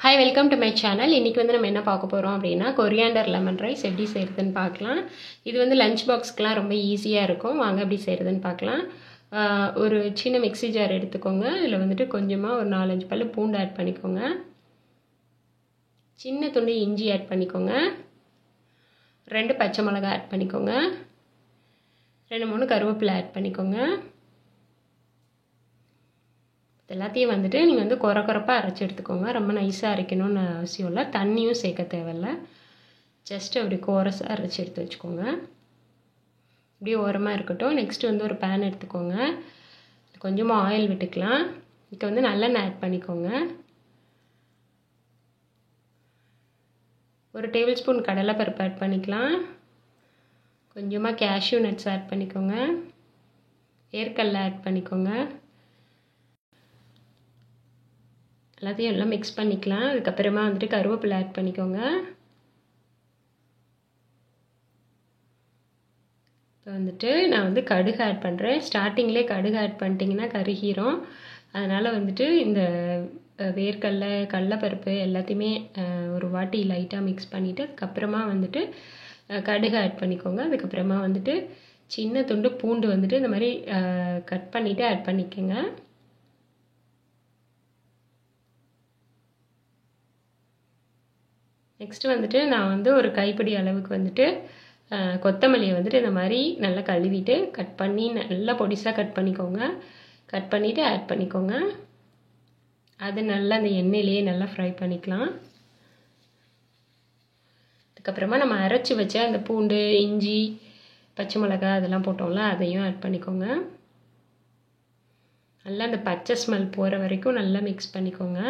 Hi, welcome to my channel. இன்றைக்கி வந்து நம்ம என்ன பார்க்க போகிறோம் அப்படின்னா, கொரியாண்டர் லெமன் ரைஸ் எப்படி செய்கிறதுன்னு பார்க்கலாம். இது வந்து லஞ்ச் பாக்ஸ்க்கெலாம் ரொம்ப ஈஸியாக இருக்கும். வாங்க எப்படி செய்கிறதுன்னு பார்க்கலாம். ஒரு சின்ன மிக்ஸி ஜார் எடுத்துக்கோங்க. இதில் வந்துட்டு கொஞ்சமாக ஒரு 4-5 பல்லு பூண்டு ஆட் பண்ணிக்கோங்க. சின்ன துண்டு இஞ்சி ஆட் பண்ணிக்கோங்க. 2 பச்சை மிளகாய் ஆட் பண்ணிக்கோங்க. 2-3 கருவேப்பிலை ஆட் பண்ணிக்கோங்க. எல்லாத்தையும் வந்துட்டு நீங்கள் வந்து கொரப்பாக அரைச்சி எடுத்துக்கோங்க. ரொம்ப நைஸாக அரைக்கணும்னு அவசியம் இல்லை. தண்ணியும் சேர்க்க தேவையில்ல. ஜஸ்ட் அப்படி கோரஸாக அரைச்சி எடுத்து வச்சுக்கோங்க. இப்படியே ஓரமாக இருக்கட்டும். நெக்ஸ்ட்டு வந்து ஒரு பேன் எடுத்துக்கோங்க. கொஞ்சமாக ஆயில் விட்டுக்கலாம். இதுக்கு வந்து நல்லெண்ணெய் ஆட் பண்ணிக்கோங்க. 1 டேபிள் ஸ்பூன் கடலைப்பருப்பு ஆட் பண்ணிக்கலாம். கொஞ்சமாக கேஷ்யூ நட்ஸ் ஆட் பண்ணிக்கோங்க. வேர்க்கடலை ஆட் பண்ணிக்கோங்க. எல்லாத்தையும் எல்லாம் மிக்ஸ் பண்ணிக்கலாம். அதுக்கப்புறமா வந்துட்டு கருவேப்பிலை ஆட் பண்ணிக்கோங்க. இப்போ வந்துட்டு நான் வந்து கடுகு ஆட் பண்ணுறேன். ஸ்டார்டிங்லேயே கடுகு ஆட் பண்ணிட்டிங்கன்னா கருகிரும். அதனால் வந்துட்டு இந்த வேர்க்கடலை கடலைப்பருப்பு எல்லாத்தையுமே ஒரு வாட்டி லைட்டாக மிக்ஸ் பண்ணிவிட்டு அதுக்கப்புறமா வந்துட்டு கடுகு ஆட் பண்ணிக்கோங்க. அதுக்கப்புறமா வந்துட்டு சின்ன துண்டு பூண்டு வந்துட்டு இந்த மாதிரி கட் பண்ணிவிட்டு ஆட் பண்ணிக்கோங்க. நெக்ஸ்ட்டு வந்துட்டு நான் வந்து ஒரு கைப்பிடி அளவுக்கு வந்துட்டு கொத்தமல்லியை வந்துட்டு இந்த மாதிரி நல்லா கழுவிட்டு கட் பண்ணி நல்லா பொடிசாக கட் பண்ணிக்கோங்க. கட் பண்ணிவிட்டு ஆட் பண்ணிக்கோங்க. அது நல்லா அந்த எண்ணெயிலேயே நல்லா ஃப்ரை பண்ணிக்கலாம். அதுக்கப்புறமா நம்ம அரைச்சி வச்ச அந்த பூண்டு, இஞ்சி, பச்சை மிளகாய் அதெல்லாம் போட்டோம்ல, அதையும் ஆட் பண்ணிக்கோங்க. நல்லா அந்த பச்சை ஸ்மெல் போகிற வரைக்கும் நல்லா மிக்ஸ் பண்ணிக்கோங்க.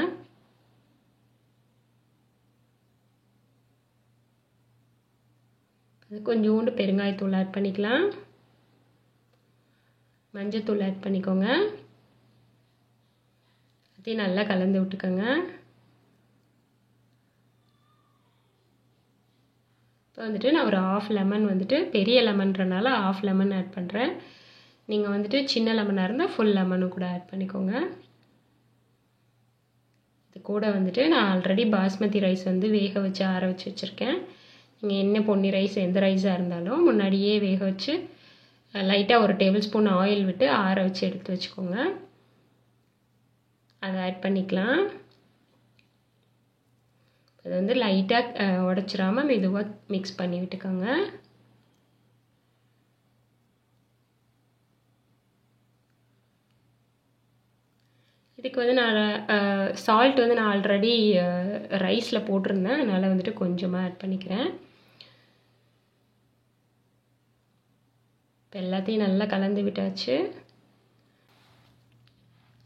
கொஞ்சோண்டு பெருங்காயத்தூள் ஆட் பண்ணிக்கலாம். மஞ்சத்தூள் ஆட் பண்ணிக்கோங்க. அதையும் நல்லா கலந்து விட்டுக்கோங்க. இப்போ வந்துட்டு நான் ஒரு 1/2 லெமன் வந்துட்டு பெரிய லெமன்றனால 1/2 லெமன் ஆட் பண்ணுறேன். நீங்கள் வந்துட்டு சின்ன லெமனாக இருந்தால் ஃபுல் லெமனும் கூட ஆட் பண்ணிக்கோங்க. இது கூட வந்துட்டு நான் ஆல்ரெடி பாஸ்மதி ரைஸ் வந்து வேக வச்சு ஆற வச்சு வச்சுருக்கேன். நீங்கள் என்ன பொன்னி ரைஸ் எந்த ரைஸாக இருந்தாலும் முன்னாடியே வேக வச்சு லைட்டாக 1 டேபிள் ஸ்பூன் ஆயில் விட்டு ஆற வச்சு எடுத்து வச்சுக்கோங்க. அதை ஆட் பண்ணிக்கலாம். அது வந்து லைட்டாக உடச்சிடாமல் மெதுவாக மிக்ஸ் பண்ணி விட்டுக்கோங்க. இதுக்கு வந்து நான் சால்ட் வந்து நான் ஆல்ரெடி ரைஸில் போட்டிருந்தேன். அதனால் வந்துட்டு கொஞ்சமாக ஆட் பண்ணிக்கிறேன். இப்போ எல்லாத்தையும் நல்லா கலந்து விட்டாச்சு.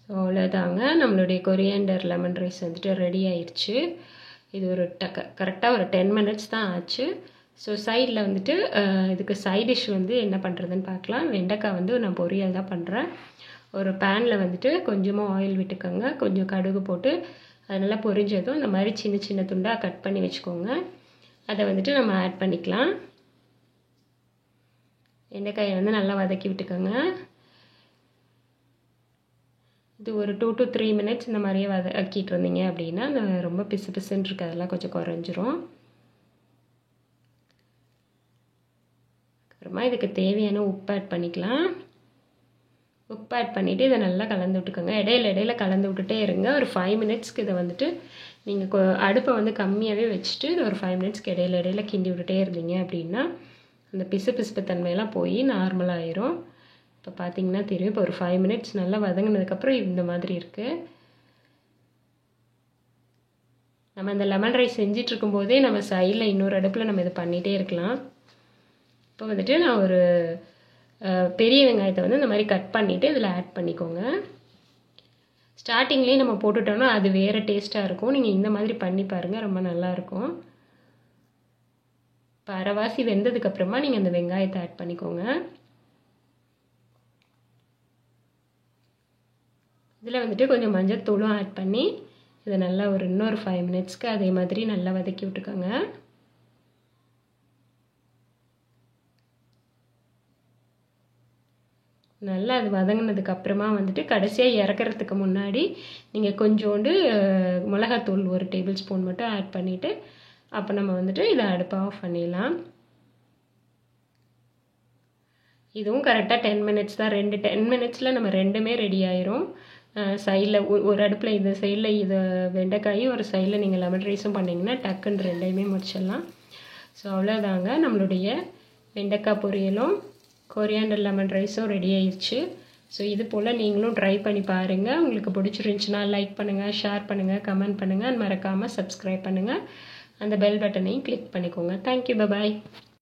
ஸோ அவ்வளோதாங்க, நம்மளுடைய கொரியாண்டர் லெமன் ரைஸ் வந்துட்டு ரெடி ஆயிடுச்சு. இது ஒரு கரெக்டாக ஒரு 10 மினிட்ஸ் தான் ஆச்சு. ஸோ சைடில் வந்துட்டு இதுக்கு சைட் டிஷ் வந்து என்ன பண்ணுறதுன்னு பார்க்கலாம். வெண்டைக்காய் வந்து நான் பொரியல் தான் பண்ணுறேன். ஒரு பேனில் வந்துட்டு கொஞ்சமாக ஆயில் விட்டுக்கோங்க. கொஞ்சம் கடுகு போட்டு அது நல்லா பொரிஞ்சதும் இந்த மாதிரி சின்ன சின்ன துண்டாக கட் பண்ணி வச்சுக்கோங்க. அதை வந்துட்டு நம்ம ஆட் பண்ணிக்கலாம். வெண்டைக்காயை வந்து நல்லா வதக்கி விட்டுக்கோங்க. இது ஒரு 2 to 3 மினிட்ஸ் இந்த மாதிரியே வதக்கிட்டு இருந்தீங்க அப்படின்னா அந்த ரொம்ப பிசு பிசுன்னு இருக்குது, அதெல்லாம் கொஞ்சம் குறைஞ்சிரும். அப்புறமா இதுக்கு தேவையான உப்பு ஆட் பண்ணிக்கலாம். உப்பு ஆட் பண்ணிவிட்டு இதை நல்லா கலந்து விட்டுக்கோங்க. இடையில கலந்து விட்டுட்டே இருங்க. ஒரு 5 மினிட்ஸ்க்கு இதை வந்துட்டு நீங்கள் அடுப்பை வந்து கம்மியாகவே வச்சுட்டு ஒரு 5 மினிட்ஸ்க்கு இடையில கிண்டி விட்டுட்டே இருந்தீங்க அப்படின்னா அந்த பிசுப்பு தன்மையெல்லாம் போய் நார்மலாகிடும். இப்போ பார்த்தீங்கன்னா தெரியும். இப்போ ஒரு 5 மினிட்ஸ் நல்லா வதங்கினதுக்கப்புறம் இந்த மாதிரி இருக்குது. நம்ம இந்த லெமன் ரைஸ் செஞ்சிட்ருக்கும்போதே நம்ம சைடில் இன்னொரு அடுப்பில் நம்ம இதை பண்ணிகிட்டே இருக்கலாம். இப்போ வந்துட்டு நான் ஒரு பெரிய வெங்காயத்தை வந்து இந்த மாதிரி கட் பண்ணிவிட்டு இதில் ஆட் பண்ணிக்கோங்க. ஸ்டார்டிங்லேயே நம்ம போட்டுட்டோம்னா அது வேறு டேஸ்ட்டாக இருக்கும். நீங்கள் இந்த மாதிரி பண்ணி பாருங்கள், ரொம்ப நல்லாயிருக்கும். இப்போ அரைவாசி வெந்ததுக்கப்புறமா நீங்கள் அந்த வெங்காயத்தை ஆட் பண்ணிக்கோங்க. இதில் வந்துட்டு கொஞ்சம் மஞ்சத்தூளும் ஆட் பண்ணி இதை நல்லா இன்னொரு 5 மினிட்ஸ்க்கு அதே மாதிரி நல்லா வதக்கி விட்டுக்கோங்க. நல்லா அது வதங்கினதுக்கு அப்புறமா வந்துட்டு கடைசியாக இறக்குறதுக்கு முன்னாடி நீங்கள் கொஞ்சோண்டு மிளகாத்தூள் 1 டேபிள் ஸ்பூன் மட்டும் ஆட் பண்ணிவிட்டு அப்போ நம்ம வந்துட்டு இதை அடுப்பை ஆஃப் பண்ணிடலாம். இதுவும் கரெக்டாக 10 மினிட்ஸ் தான். 10 மினிட்ஸில் நம்ம ரெண்டுமே ரெடி ஆயிரும். சைடில் ஒரு அடுப்பில் இந்த சைடில் இது வெண்டைக்காயும் ஒரு சைடில் நீங்கள் லெமன் ரைஸும் பண்ணிங்கன்னா டக்குன்னு ரெண்டையுமே முடிச்சிடலாம். ஸோ அவ்வளோதாங்க, நம்மளுடைய வெண்டைக்காய் பொரியலும் கொரியாண்டர் லெமன் ரைஸும் ரெடி ஆயிடுச்சு. ஸோ இது போல் நீங்களும் ட்ரை பண்ணி பாருங்கள். உங்களுக்கு பிடிச்சிருந்துச்சுன்னா லைக் பண்ணுங்கள், ஷேர் பண்ணுங்கள், கமெண்ட் பண்ணுங்கள், மறக்காமல் சப்ஸ்கிரைப் பண்ணுங்கள். அந்த பெல் பட்டனையும் கிளிக் பண்ணிக்கோங்க. தேங்க்யூ, பாய்.